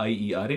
IERA،